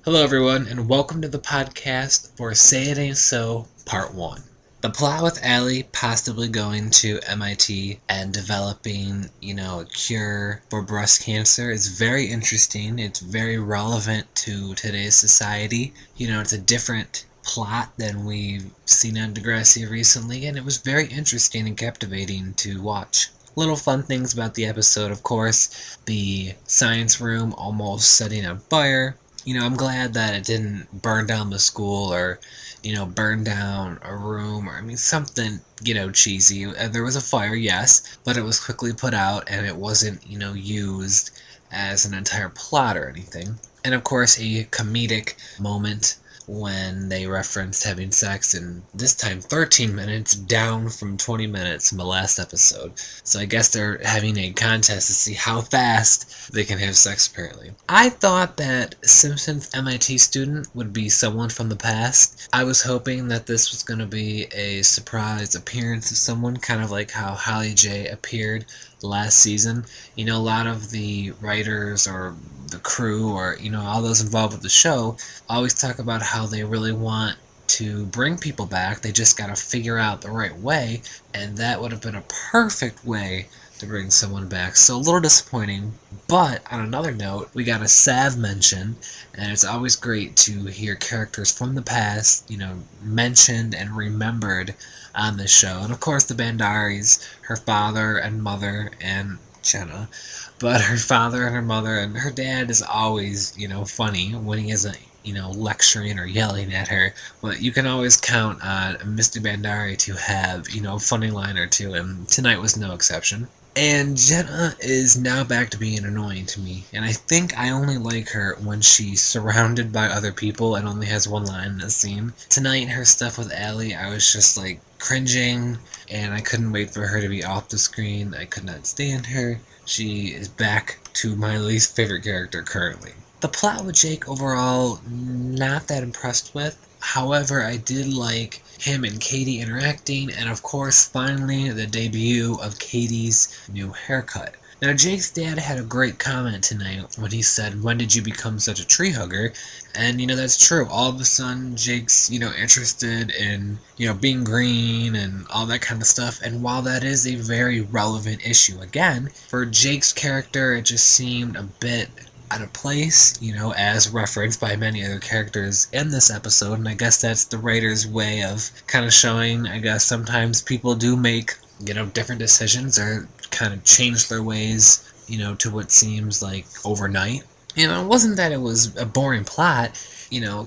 Hello, everyone, and welcome to the podcast for Say It Ain't So, Part 1. The plot with Allie possibly going to MIT and developing, a cure for breast cancer is very interesting. It's very relevant to today's society. It's a different plot than we've seen on Degrassi recently, and it was very interesting and captivating to watch. Little fun things about the episode, of course, the science room almost setting on fire. I'm glad that it didn't burn down the school or, burn down a room or, something, cheesy. There was a fire, yes, but it was quickly put out and it wasn't, used as an entire plot or anything. And of course, a comedic moment when they referenced having sex, and this time 13 minutes, down from 20 minutes in the last episode. So I guess they're having a contest to see how fast they can have sex, apparently. I thought that Simpson's MIT student would be someone from the past. I was hoping that this was going to be a surprise appearance of someone, kind of like how Holly J appeared last season. A lot of the writers or the crew or, all those involved with the show always talk about how they really want to bring people back. They just got to figure out the right way, and that would have been a perfect way to bring someone back. So a little disappointing, but on another note, we got a Sav mention, and it's always great to hear characters from the past, mentioned and remembered on this show. And of course the Bandaris, her father and mother, and Jenna. But her father and her mother and her dad is always, funny when he isn't, lecturing or yelling at her. But you can always count on Mr. Bandari to have, a funny line or two, and tonight was no exception. And Jenna is now back to being annoying to me, and I think I only like her when she's surrounded by other people and only has one line in the scene. Tonight, her stuff with Allie, I was just like cringing, and I couldn't wait for her to be off the screen. I could not stand her. She is back to my least favorite character currently. The plot with Jake overall, not that impressed with. However, I did like him and Katie interacting, and of course, finally, the debut of Katie's new haircut. Now, Jake's dad had a great comment tonight when he said, "When did you become such a tree hugger?" And, that's true. All of a sudden, Jake's, interested in, being green and all that kind of stuff. And while that is a very relevant issue, again, for Jake's character, it just seemed a bit out of place, as referenced by many other characters in this episode. And I guess that's the writer's way of kind of showing, I guess, sometimes people do make, different decisions or kind of change their ways, to what seems like overnight. It wasn't that it was a boring plot,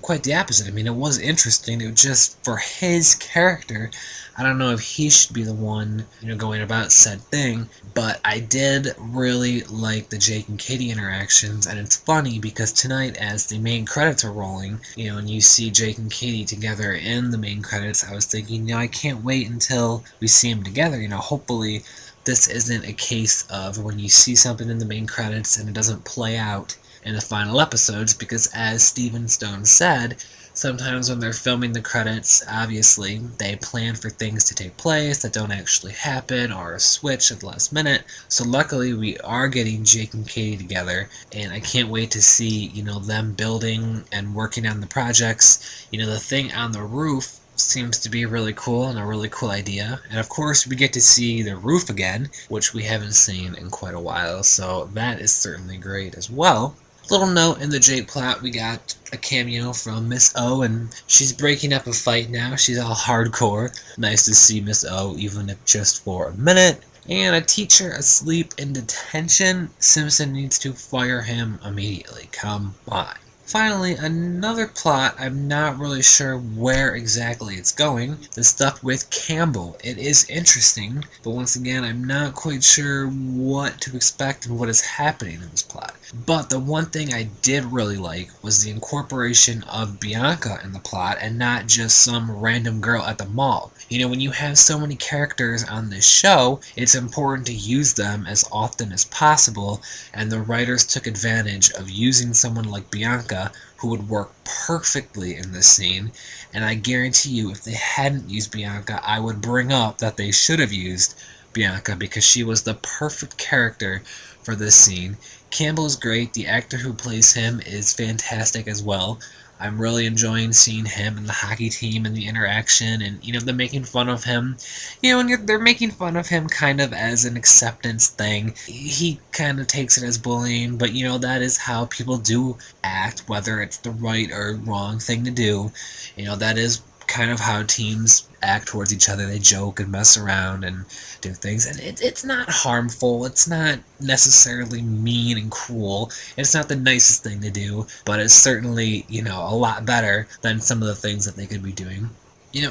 quite the opposite. It was interesting. It was just for his character, I don't know if he should be the one, going about said thing, but I did really like the Jake and Katie interactions, and it's funny because tonight, as the main credits are rolling, and you see Jake and Katie together in the main credits, I was thinking, I can't wait until we see them together. Hopefully this isn't a case of when you see something in the main credits and it doesn't play out in the final episodes, because as Steven Stone said, sometimes when they're filming the credits, obviously, they plan for things to take place that don't actually happen or switch at the last minute. So luckily, we are getting Jake and Katie together, and I can't wait to see, them building and working on the projects. The thing on the roof seems to be really cool and a really cool idea. And of course, we get to see the roof again, which we haven't seen in quite a while, so that is certainly great as well. Little note in the Jake plot, we got a cameo from Miss O, and she's breaking up a fight now. She's all hardcore. Nice to see Miss O, even if just for a minute. And a teacher asleep in detention. Simpson needs to fire him immediately. Come on. Finally, another plot, I'm not really sure where exactly it's going. The stuff with Campbell. It is interesting, but once again, I'm not quite sure what to expect and what is happening in this plot. But the one thing I did really like was the incorporation of Bianca in the plot and not just some random girl at the mall. When you have so many characters on this show, it's important to use them as often as possible, and the writers took advantage of using someone like Bianca, who would work perfectly in this scene. And I guarantee you, if they hadn't used Bianca, I would bring up that they should have used Bianca, because she was the perfect character for this scene. Campbell is great. The actor who plays him is fantastic as well. I'm really enjoying seeing him and the hockey team and the interaction, and they're making fun of him. And they're making fun of him kind of as an acceptance thing. He kind of takes it as bullying, but that is how people do act, whether it's the right or wrong thing to do. That is kind of how teams act towards each other. They joke and mess around and do things, and it's not harmful. It's not necessarily mean and cruel. It's not the nicest thing to do, but it's certainly a lot better than some of the things that they could be doing.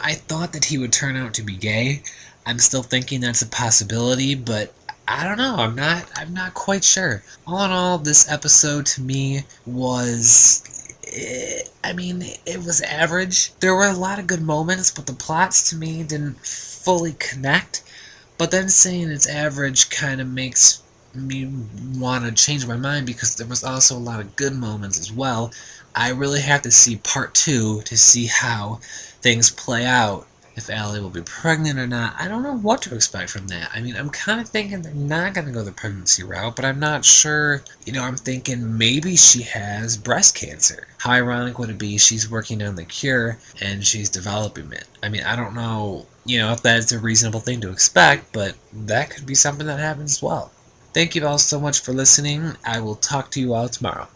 I thought that he would turn out to be gay. I'm still thinking that's a possibility, but I don't know. I'm not quite sure. All in all, this episode to me was, it was average. There were a lot of good moments, but the plots to me didn't fully connect. But then saying it's average kind of makes me want to change my mind, because there was also a lot of good moments as well. I really have to see part 2 to see how things play out. If Allie will be pregnant or not, I don't know what to expect from that. I'm kind of thinking they're not going to go the pregnancy route, but I'm not sure. I'm thinking maybe she has breast cancer. How ironic would it be she's working on the cure and she's developing it? I don't know, if that's a reasonable thing to expect, but that could be something that happens as well. Thank you all so much for listening. I will talk to you all tomorrow.